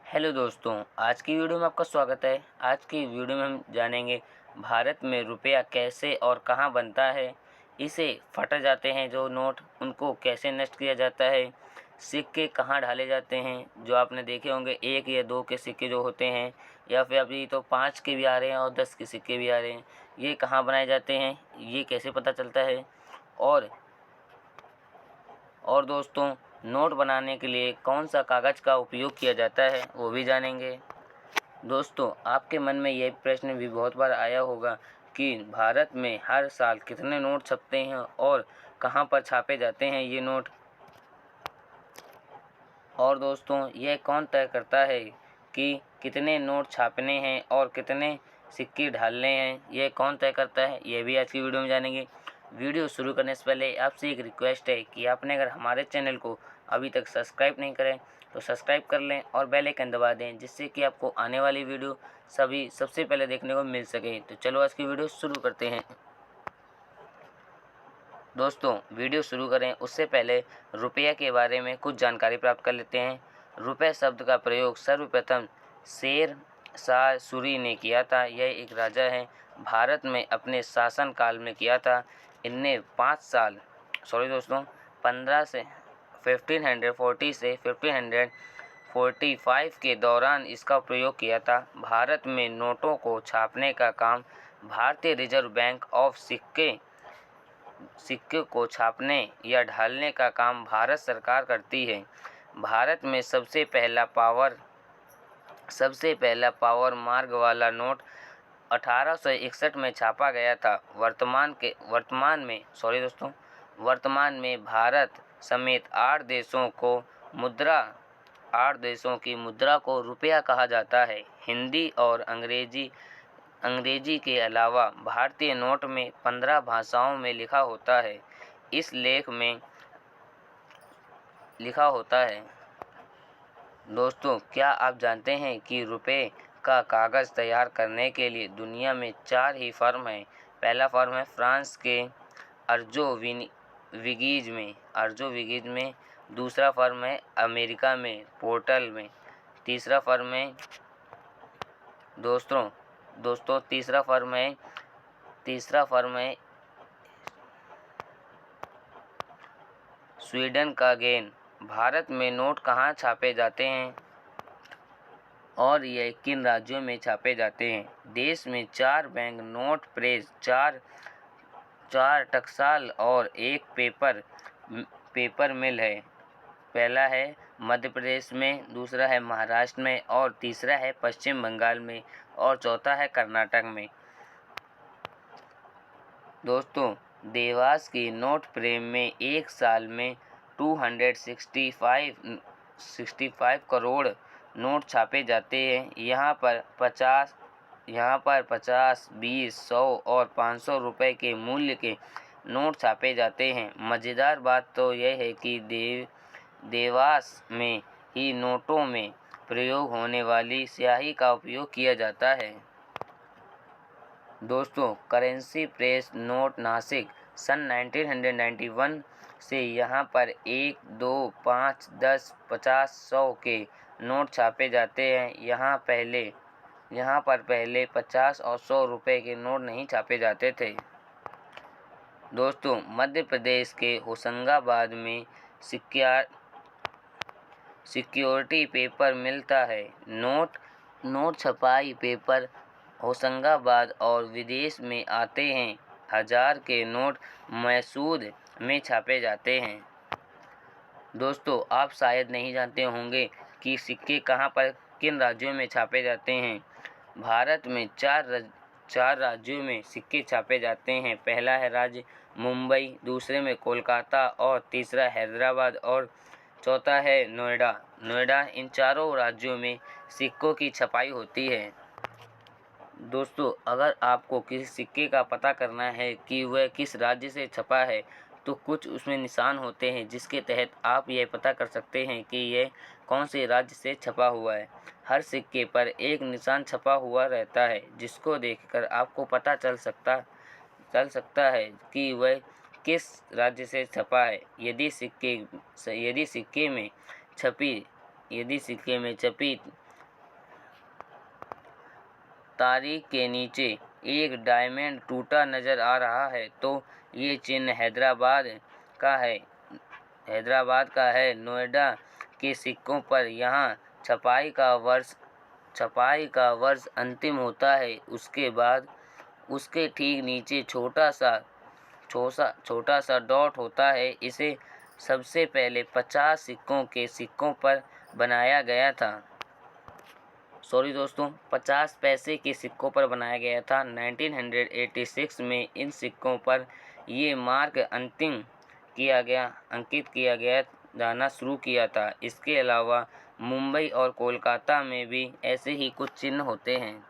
Hello दोस्तों, आज की वीडियो में आपका स्वागत है। आज की वीडियो में हम जानेंगे भारत में रुपया कैसे और कहाँ बनता है, इसे फट जाते हैं जो नोट उनको कैसे नष्ट किया जाता है, सिक्के कहाँ ढाले जाते हैं। जो आपने देखे होंगे 1 या 2 के सिक्के जो होते हैं, या फिर अभी तो 5 के भी आ रहे हैं और 10 के सिक्के भी आ रहे हैं, ये कहाँ बनाए जाते हैं, ये कैसे पता चलता है। और दोस्तों, नोट बनाने के लिए कौन सा कागज़ का उपयोग किया जाता है वो भी जानेंगे। दोस्तों, आपके मन में यह प्रश्न भी बहुत बार आया होगा कि भारत में हर साल कितने नोट छपते हैं और कहाँ पर छापे जाते हैं ये नोट। और दोस्तों, यह कौन तय करता है कि कितने नोट छापने हैं और कितने सिक्के डालने हैं, यह कौन तय करता है, यह भी आज की वीडियो में जानेंगे। वीडियो शुरू करने से पहले आपसे एक रिक्वेस्ट है कि आपने अगर हमारे चैनल को अभी तक सब्सक्राइब नहीं करें तो सब्सक्राइब कर लें और बेल आइकन दबा दें, जिससे कि आपको आने वाली वीडियो सबसे पहले देखने को मिल सके। तो चलो आज की वीडियो शुरू करते हैं। दोस्तों, वीडियो शुरू करें उससे पहले रुपये के बारे में कुछ जानकारी प्राप्त कर लेते हैं। रुपये शब्द का प्रयोग सर्वप्रथम शेर शाह सूरी ने किया था। यह एक राजा हैं, भारत में अपने शासन काल में किया था। इनने 15 से 1540 से 1545 के दौरान इसका प्रयोग किया था। भारत में नोटों को छापने का काम भारतीय रिजर्व बैंक ऑफ सिक्के को छापने या ढालने का काम भारत सरकार करती है। भारत में सबसे पहला पावर मार्क वाला नोट 1861 में छापा गया था। वर्तमान में भारत समेत 8 देशों की मुद्रा को रुपया कहा जाता है। हिंदी और अंग्रेजी के अलावा भारतीय नोट में 15 भाषाओं में लिखा होता है। इस लेख में लिखा होता है। दोस्तों, क्या आप जानते हैं कि रुपये का कागज़ तैयार करने के लिए दुनिया में 4 ही फर्म हैं। पहला फर्म है फ्रांस के अर्जो में, दूसरा फर्म है अमेरिका में पोर्टल में, तीसरा फर्म है तीसरा फर्म है स्वीडन का गेन। भारत में नोट कहाँ छापे जाते हैं और यह किन राज्यों में छापे जाते हैं। देश में 4 बैंक नोट प्रेस, 4 टकसाल और 1 पेपर मिल है। पहला है मध्य प्रदेश में, दूसरा है महाराष्ट्र में और तीसरा है पश्चिम बंगाल में और चौथा है कर्नाटक में। दोस्तों, देवास की नोट प्रेम में एक साल में 265 करोड़ नोट छापे जाते हैं। यहाँ पर 50, 20, 100 और 500 रुपए के मूल्य के नोट छापे जाते हैं। मज़ेदार बात तो यह है कि देवास में ही नोटों में प्रयोग होने वाली स्याही का उपयोग किया जाता है। दोस्तों, करेंसी प्रेस नोट नासिक सन 1991 से यहाँ पर 1, 2, 5, 10, 50, 100 के नोट छापे जाते हैं। यहाँ पर पहले 50 और 100 रुपए के नोट नहीं छापे जाते थे। दोस्तों, मध्य प्रदेश के होशंगाबाद में सिक्योरिटी पेपर मिलता है। नोट छपाई पेपर होशंगाबाद और विदेश में आते हैं। 1000 के नोट मैसूर में छापे जाते हैं। दोस्तों, आप शायद नहीं जानते होंगे कि सिक्के कहाँ पर किन राज्यों में छापे जाते हैं। भारत में 4 राज्यों में सिक्के छापे जाते हैं। पहला है राज्य मुंबई, दूसरे में कोलकाता और तीसरा हैदराबाद और चौथा है नोएडा। इन चारों राज्यों में सिक्कों की छपाई होती है। दोस्तों, अगर आपको किसी सिक्के का पता करना है कि वह किस राज्य से छपा है, तो कुछ उसमें निशान होते हैं जिसके तहत आप यह पता कर सकते हैं कि यह कौन से राज्य से छपा हुआ है। हर सिक्के पर एक निशान छपा हुआ रहता है, जिसको देखकर आपको पता चल सकता है कि वह किस राज्य से छपा है। यदि सिक्के में छपी तारीख के नीचे एक डायमंड टूटा नज़र आ रहा है तो ये चिन्ह हैदराबाद का है। नोएडा के सिक्कों पर यहाँ छपाई का वर्ष अंतिम होता है। उसके बाद उसके ठीक नीचे छोटा सा डॉट होता है। इसे सबसे पहले 50 सिक्कों पर बनाया गया था। सॉरी दोस्तों, 50 पैसे के सिक्कों पर बनाया गया था। 1986 में इन सिक्कों पर ये मार्क अंकित किया गया जाना शुरू किया था। इसके अलावा मुंबई और कोलकाता में भी ऐसे ही कुछ चिन्ह होते हैं।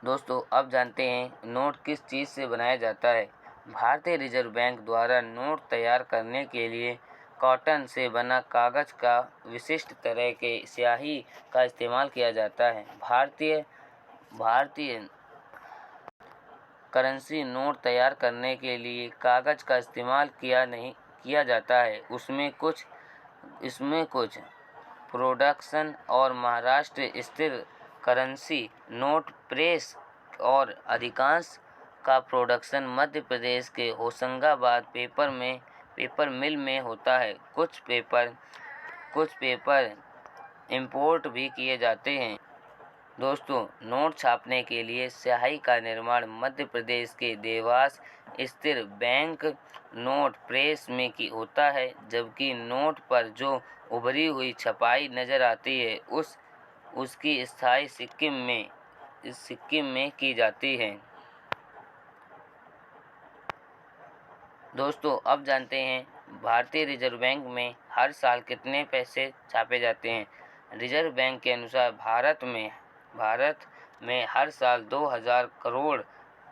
दोस्तों, अब जानते हैं नोट किस चीज़ से बनाया जाता है। भारतीय रिजर्व बैंक द्वारा नोट तैयार करने के लिए कॉटन से बना कागज़ का विशिष्ट तरह के स्याही का इस्तेमाल किया जाता है। भारतीय करेंसी नोट तैयार करने के लिए कागज़ का इस्तेमाल किया जाता है। इसमें कुछ प्रोडक्शन और महाराष्ट्र स्थित करेंसी नोट प्रेस और अधिकांश का प्रोडक्शन मध्य प्रदेश के होशंगाबाद पेपर मिल में होता है। कुछ पेपर इंपोर्ट भी किए जाते हैं। दोस्तों, नोट छापने के लिए स्याही का निर्माण मध्य प्रदेश के देवास स्थित बैंक नोट प्रेस में होता है, जबकि नोट पर जो उभरी हुई छपाई नज़र आती है उसकी स्थायी सिक्किम में की जाती है। दोस्तों, अब जानते हैं भारतीय रिजर्व बैंक में हर साल कितने पैसे छापे जाते हैं। रिजर्व बैंक के अनुसार भारत में हर साल 2000 करोड़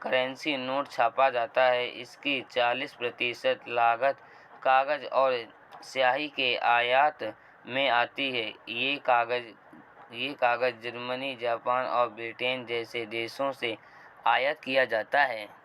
करेंसी नोट छापा जाता है। इसकी 40% लागत कागज़ और स्याही के आयात में आती है। ये कागज़ जर्मनी, जापान और ब्रिटेन जैसे देशों से आयात किया जाता है।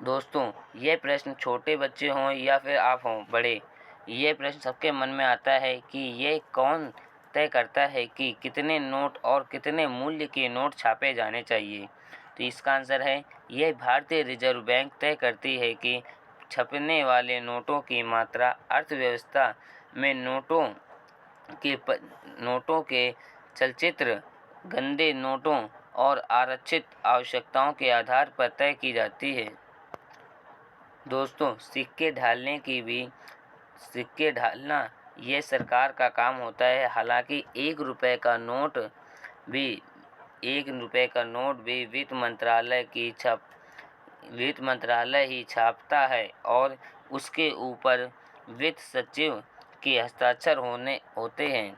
दोस्तों, ये प्रश्न छोटे बच्चे हों या फिर आप हों बड़े, ये प्रश्न सबके मन में आता है कि ये कौन तय करता है कि कितने नोट और कितने मूल्य के नोट छापे जाने चाहिए। तो इसका आंसर है यह भारतीय रिजर्व बैंक तय करती है कि छपने वाले नोटों की मात्रा अर्थव्यवस्था में नोटों के चलचित्र, गंदे नोटों और आरक्षित आवश्यकताओं के आधार पर तय की जाती है। दोस्तों, सिक्के ढालना ये सरकार का काम होता है। हालांकि 1 रुपये का नोट भी वित्त मंत्रालय ही छापता है और उसके ऊपर वित्त सचिव के हस्ताक्षर होते हैं।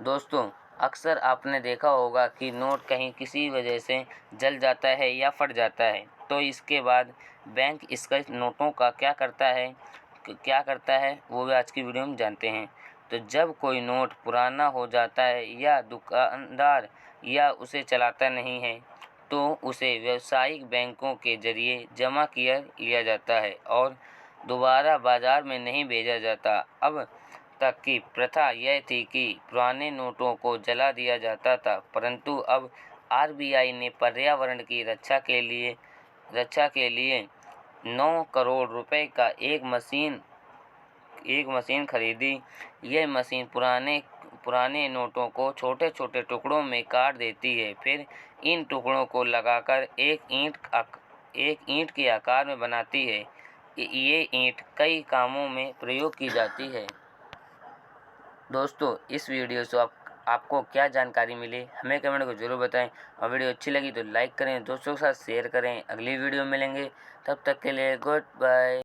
दोस्तों, अक्सर आपने देखा होगा कि नोट कहीं किसी वजह से जल जाता है या फट जाता है, तो इसके बाद बैंक इसका नोटों का क्या करता है वो भी आज की वीडियो में जानते हैं। तो जब कोई नोट पुराना हो जाता है या दुकानदार या उसे चलाता नहीं है तो उसे व्यावसायिक बैंकों के जरिए जमा लिया जाता है और दोबारा बाजार में नहीं भेजा जाता। अब तक की प्रथा यह थी कि पुराने नोटों को जला दिया जाता था, परंतु अब आरबीआई ने पर्यावरण की रक्षा के लिए 9 करोड़ रुपए का एक मशीन खरीदी। यह मशीन पुराने नोटों को छोटे छोटे टुकड़ों में काट देती है, फिर इन टुकड़ों को लगाकर एक ईंट के आकार में बनाती है। ये ईंट कई कामों में प्रयोग की जाती है। दोस्तों, इस वीडियो से आपको क्या जानकारी मिली हमें कमेंट को जरूर बताएं और वीडियो अच्छी लगी तो लाइक करें, दोस्तों के साथ शेयर करें। अगली वीडियो में मिलेंगे, तब तक के लिए गुड बाय।